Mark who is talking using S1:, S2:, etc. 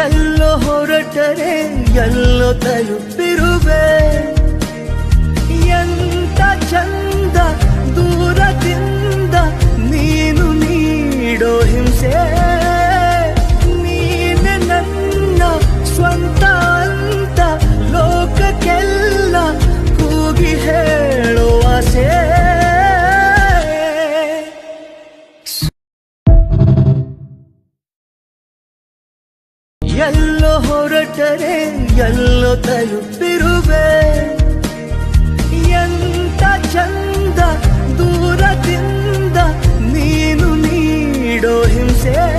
S1: ಎಲ್ಲೋ ಹೊರಟರೆ ಎಲ್ಲೋ ತಲುಪಿರುವೆ. ಎಂತ ಚಂದ ದೂರದಿಂದ ನೀನು ನೀಡೋ ಹಿಂಸೆ. ನೀನೆ ನನ್ನ ಸ್ವಂತ ಅಂತ ಲೋಕಕ್ಕೆಲ್ಲ ಕೂಗಿ ಹೇಳೋ ಆಸೆ. ಎಲ್ಲೋ ಹೊರಟರೆ ಎಲ್ಲೋ ತಲುಪಿರುವೆ. ಎಂತ ಚಂದ ದೂರದಿಂದ ನೀನು ನೀಡೋ ಹಿಂಸೆ.